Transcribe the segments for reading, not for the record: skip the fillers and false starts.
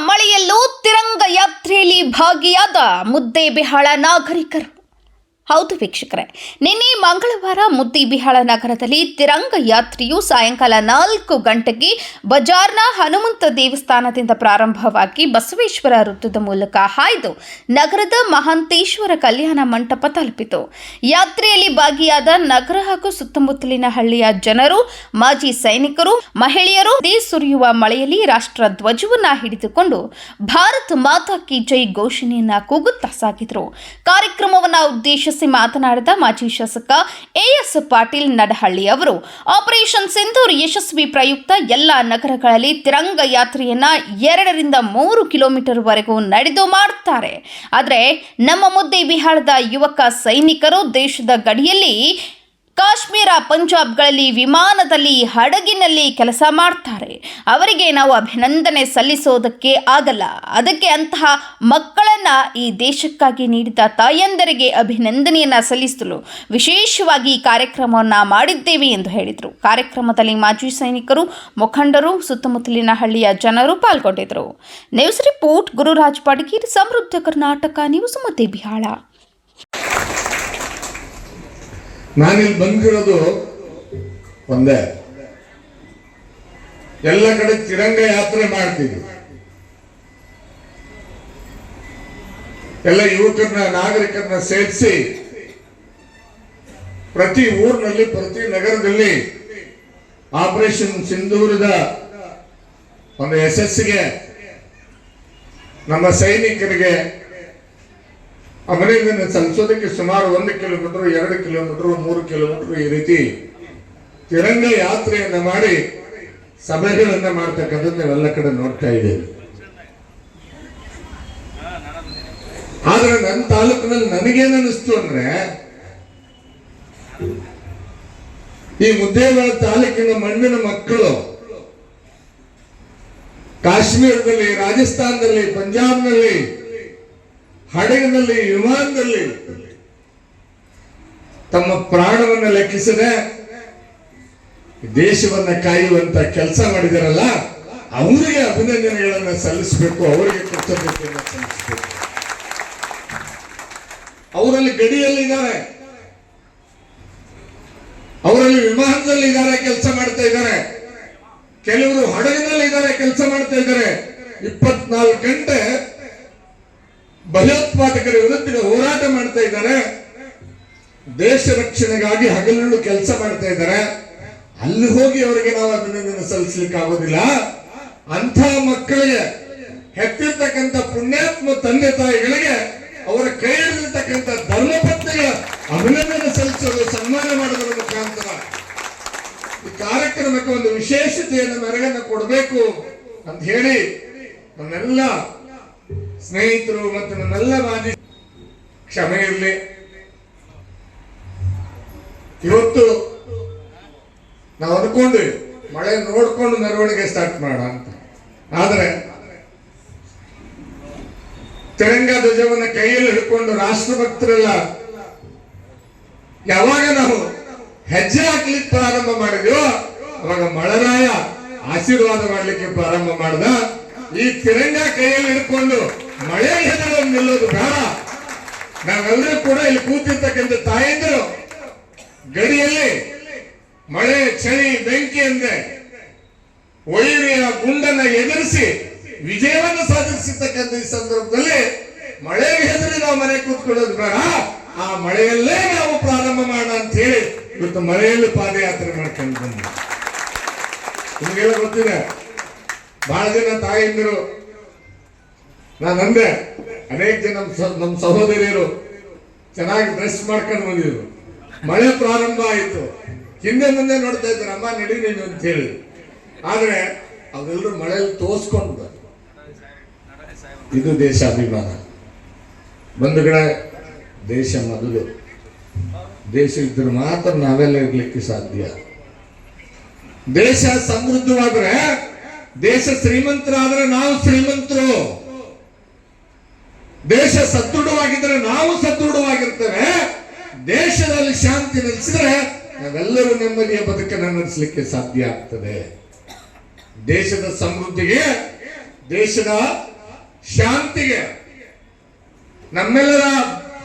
ಮಳೆಯಲ್ಲೂ ತಿರಂಗ ಯಾತ್ರೆಯಲ್ಲಿ ಭಾಗಿಯಾದ ಮುದ್ದೇಬಿಹಾಳ ನಾಗರಿಕರು. ಹೌದು ವೀಕ್ಷಕರೇ, ನಿನ್ನೆ ಮಂಗಳವಾರ ಮುದ್ದೇಬಿಹಾಳ ನಗರದಲ್ಲಿ ತಿರಂಗ ಯಾತ್ರೆಯು ಸಾಯಂಕಾಲ 4 ಗಂಟೆಗೆ ಬಜಾರ್ನ ಹನುಮಂತ ದೇವಸ್ಥಾನದಿಂದ ಪ್ರಾರಂಭವಾಗಿ ಬಸವೇಶ್ವರ ವೃತ್ತದ ಮೂಲಕ ಹಾಯ್ದು ನಗರದ ಮಹಾಂತೇಶ್ವರ ಕಲ್ಯಾಣ ಮಂಟಪ ತಲುಪಿತು. ಯಾತ್ರೆಯಲ್ಲಿ ಭಾಗಿಯಾದ ನಗರ ಹಾಗೂ ಸುತ್ತಮುತ್ತಲಿನ ಹಳ್ಳಿಯ ಜನರು, ಮಾಜಿ ಸೈನಿಕರು, ಮಹಿಳೆಯರು ಸುರಿಯುವ ಮಳೆಯಲ್ಲಿ ರಾಷ್ಟ್ರ ಧ್ವಜವನ್ನ ಹಿಡಿದುಕೊಂಡು ಭಾರತ್ ಮಾತಾ ಕಿ ಜೈ ಘೋಷಣೆಯನ್ನ ಕೂಗುತ್ತಾ ಸಾಗಿದರು. ಕಾರ್ಯಕ್ರಮವನ್ನು ಉದ್ದೇಶಿಸಿ ಮಾತನಾಡಿದ ಮಾಜಿ ಶಾಸಕ ಎಎಸ್ ಪಾಟೀಲ್ ನಡಹಳ್ಳಿ ಅವರು, ಆಪರೇಷನ್ ಸಿಂಧೂರ್ ಯಶಸ್ವಿ ಪ್ರಯುಕ್ತ ಎಲ್ಲ ನಗರಗಳಲ್ಲಿ ತಿರಂಗ ಯಾತ್ರೆಯನ್ನ 2 ರಿಂದ 3 ಕಿಲೋಮೀಟರ್ ವರೆಗೂ ನಡೆದು ಮಾಡುತ್ತಾರೆ. ಆದರೆ ನಮ್ಮ ಮುದ್ದೇಬಿಹಾಳದ ಯುವಕ ಸೈನಿಕರು ದೇಶದ ಗಡಿಯಲ್ಲಿ ಕಾಶ್ಮೀರ, ಪಂಜಾಬ್ಗಳಲ್ಲಿ ವಿಮಾನದಲ್ಲಿ, ಹಡಗಿನಲ್ಲಿ ಕೆಲಸ ಮಾಡ್ತಾರೆ. ಅವರಿಗೆ ನಾವು ಅಭಿನಂದನೆ ಸಲ್ಲಿಸೋದಕ್ಕೆ ಆಗಲ್ಲ. ಅದಕ್ಕೆ ಅಂತಹ ಮಕ್ಕಳನ್ನು ಈ ದೇಶಕ್ಕಾಗಿ ನೀಡಿದ ತಾಯಂದರಿಗೆ ಅಭಿನಂದನೆಯನ್ನು ಸಲ್ಲಿಸಲು ವಿಶೇಷವಾಗಿ ಈ ಕಾರ್ಯಕ್ರಮವನ್ನು ಮಾಡಿದ್ದೇವೆ ಎಂದು ಹೇಳಿದರು. ಕಾರ್ಯಕ್ರಮದಲ್ಲಿ ಮಾಜಿ ಸೈನಿಕರು, ಮುಖಂಡರು, ಸುತ್ತಮುತ್ತಲಿನ ಹಳ್ಳಿಯ ಜನರು ಪಾಲ್ಗೊಂಡಿದ್ದರು. ನ್ಯೂಸ್ ರಿಪೋರ್ಟ್ ಗುರುರಾಜ್ ಪಾಟಗೀರ್, ಸಮೃದ್ಧ ಕರ್ನಾಟಕ ನ್ಯೂಸ್, ಮುದ್ದೇಬಿಹಾಳ. ನಾನಿಲ್ಲಿ ಬಂದಿರೋದು ಒಂದೇ, ಎಲ್ಲ ಕಡೆ ತಿರಂಗ ಯಾತ್ರೆ ಮಾಡ್ತೀವಿ. ಎಲ್ಲ ಯುವಕರನ್ನ, ನಾಗರಿಕರನ್ನ ಸೇರಿಸಿ ಪ್ರತಿ ಊರಿನಲ್ಲಿ, ಪ್ರತಿ ನಗರದಲ್ಲಿ ಆಪರೇಷನ್ ಸಿಂಧೂರದ ಒಂದು ಯಶಸ್ಸಿಗೆ ನಮ್ಮ ಸೈನಿಕರಿಗೆ ಅಭಿನಂದನೆ ಸಲ್ಲಿಸೋದಕ್ಕೆ ಸುಮಾರು 1 ಕಿಲೋಮೀಟರ್, 2 ಕಿಲೋಮೀಟರ್, 3 ಕಿಲೋಮೀಟರ್ ಈ ರೀತಿ ತಿರಂಗ ಯಾತ್ರೆಯನ್ನ ಮಾಡಿ ಸಭೆಗಳನ್ನ ಮಾಡ್ತಕ್ಕಂಥದ್ದು ನಾವೆಲ್ಲ ಕಡೆ ನೋಡ್ತಾ ಇದ್ದೇವೆ. ಆದ್ರೆ ನನ್ನ ತಾಲೂಕಿನಲ್ಲಿ ನನಗೇನು ಅನಿಸ್ತು ಅಂದ್ರೆ, ಈ ಮುದ್ದೇಬಿಹಾಳ ತಾಲೂಕಿನ ಮಣ್ಣಿನ ಮಕ್ಕಳು ಕಾಶ್ಮೀರದಲ್ಲಿ, ರಾಜಸ್ಥಾನದಲ್ಲಿ, ಪಂಜಾಬ್ನಲ್ಲಿ, ಹಡಗಿನಲ್ಲಿ, ವಿಮಾನದಲ್ಲಿ ತಮ್ಮ ಪ್ರಾಣವನ್ನು ಲೆಕ್ಕಿಸದೆ ದೇಶವನ್ನ ಕಾಯುವಂತ ಕೆಲಸ ಮಾಡಿದಾರಲ್ಲ, ಅವರಿಗೆ ಅಭಿನಂದನೆಗಳನ್ನು ಸಲ್ಲಿಸಬೇಕು, ಅವರಿಗೆ ಕೃತಜ್ಞತೆಯನ್ನು ಸಲ್ಲಿಸಬೇಕು. ಅವರಲ್ಲಿ ಗಡಿಯಲ್ಲಿದ್ದಾರೆ, ಅವರಲ್ಲಿ ವಿಮಾನದಲ್ಲಿ ಇದ್ದಾರೆ, ಕೆಲಸ ಮಾಡ್ತಾ ಇದ್ದಾರೆ. ಕೆಲವರು ಹಡಗಿನಲ್ಲಿ ಇದ್ದಾರೆ, ಕೆಲಸ ಮಾಡ್ತಾ ಇದ್ದಾರೆ. 24 ಗಂಟೆ ಭಯೋತ್ಪಾದಕರ ವಿರುದ್ಧ ಹೋರಾಟ ಮಾಡ್ತಾ ಇದ್ದಾರೆ. ದೇಶ ರಕ್ಷಣೆಗಾಗಿ ಹಗಲಿರುಳು ಕೆಲಸ ಮಾಡ್ತಾ ಇದ್ದಾರೆ. ಅಲ್ಲಿ ಹೋಗಿ ಅವರಿಗೆ ನಾವು ಅಭಿನಂದನೆ ಸಲ್ಲಿಸಲಿಕ್ಕೆ ಆಗೋದಿಲ್ಲ. ಅಂಥ ಮಕ್ಕಳಿಗೆ, ಹೆತ್ತಿರ್ತಕ್ಕಂಥ ಪುಣ್ಯಾತ್ಮ ತಂದೆ ತಾಯಿಗಳಿಗೆ, ಅವರ ಕೈ ಹಿಡಿದಿರ್ತಕ್ಕಂಥ ಧರ್ಮಪತ್ನಿಗೆ ಅಭಿನಂದನೆ ಸಲ್ಲಿಸೋದು, ಸನ್ಮಾನ ಮಾಡೋದ್ರ ಮುಖಾಂತರ ಈ ಕಾರ್ಯಕ್ರಮಕ್ಕೆ ಒಂದು ವಿಶೇಷತೆಯನ್ನು, ಮೆರಗನ್ನು ಕೊಡಬೇಕು ಅಂತ ಹೇಳಿ ನನ್ನೆಲ್ಲ ಸ್ನೇಹಿತರು ಮತ್ತು ನನ್ನೆಲ್ಲ ಮಾಜಿ ಕ್ಷಮೆ ಇರಲಿ. ಇವತ್ತು ನಾವು ಅನ್ಕೊಂಡು ಮಳೆ ನೋಡ್ಕೊಂಡು ಮೆರವಣಿಗೆ ಸ್ಟಾರ್ಟ್ ಮಾಡ ಅಂತ, ಆದ್ರೆ ತಿರಂಗ ಧ್ವಜವನ್ನ ಕೈಯಲ್ಲಿ ಹಿಡ್ಕೊಂಡು ರಾಷ್ಟ್ರಭಕ್ತರೆಲ್ಲ ಯಾವಾಗ ನಾವು ಹೆಜ್ಜೆ ಹಾಕ್ಲಿಕ್ಕೆ ಪ್ರಾರಂಭ ಮಾಡಿದ್ಯೋ ಅವಾಗ ಮಳೆರಾಯ ಆಶೀರ್ವಾದ ಮಾಡ್ಲಿಕ್ಕೆ ಪ್ರಾರಂಭ ಮಾಡ್ದ. ಈ ತಿರಂಗ ಕೈಯಲ್ಲಿ ಹಿಡ್ಕೊಂಡು ಮಳೆ ಹೆದರೋದು ನಿಲ್ಲೋದು ಬೇಡ. ನಾವೆಲ್ಲರೂ ಕೂಡ ಇಲ್ಲಿ ಕೂತಿರ್ತಕ್ಕಂಥ ತಾಯಂದಿರು ಗಡಿಯಲ್ಲಿ ಮಳೆ, ಚಳಿ, ಬೆಂಕಿ ಅಂದ್ರೆ ವೈರಿಯ ಗುಂಡನ್ನ ಎದುರಿಸಿ ವಿಜಯವನ್ನು ಸಾಧಿಸಿರ್ತಕ್ಕಂಥ ಈ ಸಂದರ್ಭದಲ್ಲಿ ಮಳೆಗೆ ಹೆದರಿ ನಾವು ಮನೆ ಕೂತ್ಕೊಳ್ಳೋದು ಬೇಡ. ಆ ಮಳೆಯಲ್ಲೇ ನಾವು ಪ್ರಾರಂಭ ಮಾಡೋಣ ಅಂತ ಹೇಳಿ ಇವತ್ತು ಮಳೆಯಲ್ಲಿ ಪಾದಯಾತ್ರೆ ಮಾಡ್ಕೊಂಡು ಬಂದ. ನಿಮಗೆಲ್ಲ ಗೊತ್ತಿದೆ, ಬಹಳ ಜನ ತಾಯಂದಿರು, ನಾನಂದೆ ಅನೇಕ ಜನ ನಮ್ಮ ಸಹೋದರಿಯರು ಚೆನ್ನಾಗಿ ಡ್ರೆಸ್ ಮಾಡ್ಕೊಂಡು ಬಂದಿದ್ರು. ಮಳೆ ಪ್ರಾರಂಭ ಆಯಿತು, ಹಿಂದೆ ಮುಂದೆ ನೋಡ್ತಾ ಇದ್ರು, ಅಮ್ಮ ನಡಿ ನೀನು ಅಂತ ಹೇಳಿ. ಆದ್ರೆ ಅವರೆಲ್ಲರೂ ಮಳೆಯಲ್ಲಿ ತೋರಿಸ್ಕೊಂಡು ಇದು ದೇಶಾಭಿಮಾನ. ಬಂಧುಗಳೇ, ದೇಶ ಮೊದಲು, ದೇಶ ಇದ್ರೆ ಮಾತ್ರ ನಾವೆಲ್ಲ ಇರ್ಲಿಕ್ಕೆ ಸಾಧ್ಯ. ದೇಶ ಸಮೃದ್ಧವಾದ್ರೆ, ದೇಶ ಶ್ರೀಮಂತರಾದ್ರೆ ನಾವು ಶ್ರೀಮಂತರು. ದೇಶ ಸದೃಢವಾಗಿದ್ರೆ ನಾವು ಸದೃಢವಾಗಿರ್ತೇವೆ. ದೇಶದಲ್ಲಿ ಶಾಂತಿ ನೆಲೆಸಿದ್ರೆ ನಾವೆಲ್ಲರೂ ನೆಮ್ಮದಿಯ ಬದುಕನ್ನು ನಡೆಸಲಿಕ್ಕೆ ಸಾಧ್ಯ ಆಗ್ತದೆ. ದೇಶದ ಸಮೃದ್ಧಿಗೆ, ದೇಶದ ಶಾಂತಿಗೆ, ನಮ್ಮೆಲ್ಲರ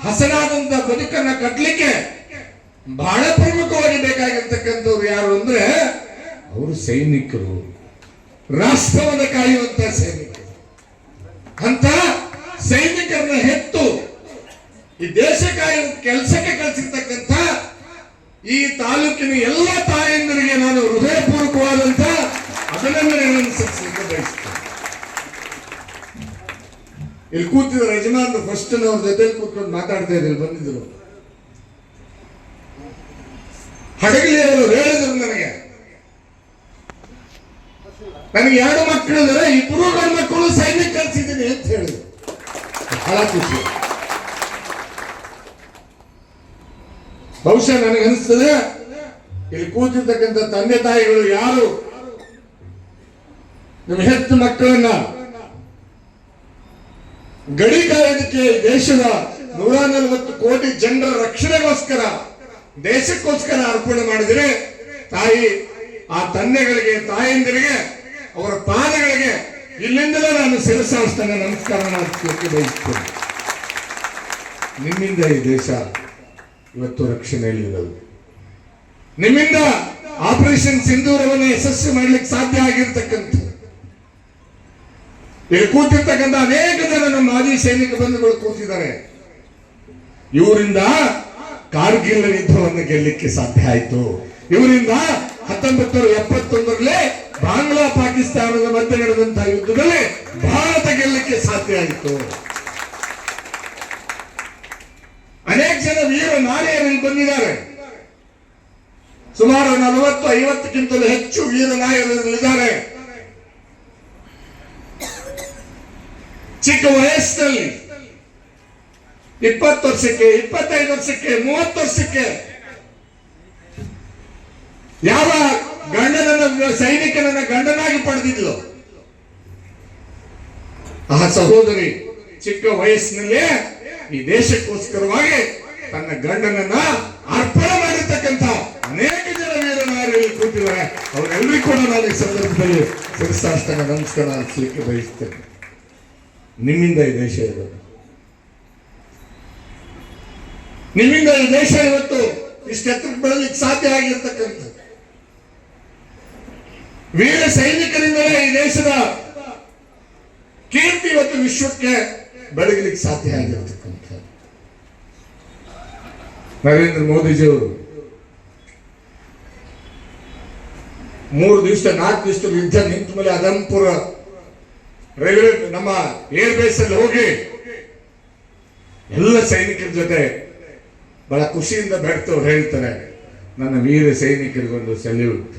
ಹಸನಾದಂತ ಬದುಕನ್ನ ಕಟ್ಟಲಿಕ್ಕೆ ಬಹಳ ಪ್ರಮುಖವಾಗಿ ಬೇಕಾಗಿರ್ತಕ್ಕಂಥವ್ರು ಯಾರು ಅಂದ್ರೆ ಅವರು ಸೈನಿಕರು, ರಾಷ್ಟ್ರವನ್ನು ಕಾಯುವಂತ ಸೈನಿಕರು. ಅಂತ ಸೈನಿಕರನ್ನ ಹೆತ್ತು ಈ ದೇಶ ಕಾಯುವ ಕೆಲಸಕ್ಕೆ ಕಳಿಸಿರ್ತಕ್ಕಂಥ ಈ ತಾಲೂಕಿನ ಎಲ್ಲ ತಾಯಂದರಿಗೆ ನಾನು ಹೃದಯಪೂರ್ವಕವಾದಂತ ಅಭಿನಂದನೆಗಳನ್ನು ಸಲ್ಲಿಸಲಿಕ್ಕೆ ಬಯಸ್ತೇನೆ. ಇಲ್ಲಿ ಕೂತಿದ್ರು ಯಜಮಾನ್ ಫಸ್ಟ್ ಅವ್ರ ಜೊತೆ ಕೂತ್ಕೊಂಡು ಮಾತಾಡ್ತಾ ಇದ್ರು, ಬಂದಿದ್ರು. ಹಡಗಲಿ ಅವರು ಹೇಳಿದ್ರು ನನಗೆ 2 ಮಕ್ಕಳಿದ್ದಾರೆ, 2 ಗಂಡು ಮಕ್ಕಳು ಸೈನ್ಯ ಕಳಿಸಿದ್ದೀನಿ ಅಂತ ಹೇಳಿದ್ರು. ಬಹಳ ಖುಷಿ. ಬಹುಶಃ ನನಗೆ ಅನಿಸ್ತದೆ ಇಲ್ಲಿ ಕೂತಿರ್ತಕ್ಕಂಥ ತಂದೆ ತಾಯಿಗಳು ಯಾರು ನಿಮ್ಮ ಹೆತ್ತ ಮಕ್ಕಳನ್ನ ಗಡಿ ಕಾಯೋದಕ್ಕೆ ದೇಶದ 140 ಕೋಟಿ ಜನರ ರಕ್ಷಣೆಗೋಸ್ಕರ ದೇಶಕ್ಕೋಸ್ಕರ ಅರ್ಪಣೆ ಮಾಡಿದರೆ ತಾಯಿ ಆ ತಂದೆಗಳಿಗೆ ತಾಯಂದಿರಿಗೆ ಅವರ ಪಾದಗಳಿಗೆ ಇಲ್ಲಿಂದಲೇ ನಾನು ಶಿರಸಾವಸ್ಥಾನ ನಮಸ್ಕಾರ ಮಾಡಲಿಕ್ಕೆ ಬಯಸ್ತೇನೆ. ನಿಮ್ಮಿಂದ ಈ ದೇಶ ಇವತ್ತು ರಕ್ಷಣೆಯಲ್ಲಿರೋದು, ನಿಮ್ಮಿಂದ ಆಪರೇಷನ್ ಸಿಂಧೂರವನ್ನು ಯಶಸ್ವಿ ಮಾಡಲಿಕ್ಕೆ ಸಾಧ್ಯ ಆಗಿರ್ತಕ್ಕಂಥ ಇಲ್ಲಿ ಕೂತಿರ್ತಕ್ಕಂಥ ಅನೇಕ ಜನ ನಮ್ಮ ಮಾಜಿ ಸೈನಿಕ ಬಂಧುಗಳು ಕೂತಿದ್ದಾರೆ. ಇವರಿಂದ ಕಾರ್ಗಿಲ್ ಯುದ್ಧವನ್ನು ಗೆಲ್ಲಲಿಕ್ಕೆ ಸಾಧ್ಯ ಆಯಿತು. ಇವರಿಂದ 1971ರಲ್ಲಿ ಬಾಂಗ್ಲಾ ಪಾಕಿಸ್ತಾನದ ಮಧ್ಯೆ ನಡೆದಂತಹ ಯುದ್ಧದಲ್ಲಿ ಭಾರತ ಗೆಲ್ಲಲಿಕ್ಕೆ ಸಾಧ್ಯ ಆಯಿತು. ಅನೇಕ ಜನ ವೀರ ನಾರಿಯರಲ್ಲಿ ಬಂದಿದ್ದಾರೆ. ಸುಮಾರು 40-50ಕ್ಕಿಂತಲೂ ಹೆಚ್ಚು ವೀರ ನಾಯಕರಿದ್ದಾರೆ. ಚಿಕ್ಕ ವಯಸ್ಸಿನಲ್ಲಿ 20 ವರ್ಷಕ್ಕೆ, 25 ವರ್ಷಕ್ಕೆ, 30 ವರ್ಷಕ್ಕೆ ಯಾವ ಗಂಡನನ್ನ ಸೈನಿಕನನ್ನ ಗಂಡನಾಗಿ ಪಡೆದಿದ್ಲು ಆ ಸಹೋದರಿ ಚಿಕ್ಕ ವಯಸ್ಸಿನಲ್ಲೇ ಈ ದೇಶಕ್ಕೋಸ್ಕರವಾಗಿ ತನ್ನ ಗಂಡನನ್ನ ಅರ್ಪಣೆ ಮಾಡಿರ್ತಕ್ಕಂಥ ಅನೇಕ ಜನ ವೀರನಾರಿಯಲ್ಲಿ ಕೂತಿದ್ದಾರೆ. ಅವರೆಲ್ಲರಿಗೂ ಕೂಡ ನಾನು ಈ ಸಂದರ್ಭದಲ್ಲಿ ಶಿರಸಾಷ್ಟಾಂಗ ನಮಸ್ಕಾರ ಅನಿಸಲಿಕ್ಕೆ ಬಯಸ್ತೇನೆ. ನಿಮ್ಮಿಂದ ಈ ದೇಶ ಇರೋದು, ನಿಮ್ಮಿಂದ ಈ ದೇಶ ಇವತ್ತು ಇಷ್ಟೆತ್ತಕ್ಕೆ ಬೆಳಲಿಕ್ಕೆ ಸಾಧ್ಯ ಆಗಿರ್ತಕ್ಕಂಥ ವೀರ ಸೈನಿಕರಿಂದಲೇ ಈ ದೇಶದ ಕೀರ್ತಿ ಇವತ್ತು ವಿಶ್ವಕ್ಕೆ ಬೆಳಗಲಿಕ್ಕೆ ಸಾಧ್ಯ ಆಗಿರ್ತಕ್ಕಂಥ ನರೇಂದ್ರ ಮೋದಿಜಿಯವರು 3 ದಿವಸ 4 ದಿವಸದ ಯುದ್ಧ ನಿಂತ ಮೇಲೆ ಅದಂಪುರ ರೈಲ್ವೆ ನಮ್ಮ ಏರ್ ಬೇಸ್ ಅಲ್ಲಿ ಹೋಗಿ ಎಲ್ಲ ಸೈನಿಕರ ಜೊತೆ ಬಹಳ ಖುಷಿಯಿಂದ ಬೆಡ್ತವ್ರು ಹೇಳ್ತಾರೆ, ನನ್ನ ವೀರ ಸೈನಿಕರಿಗೊಂದು ಸಲ್ಯೂಟ್.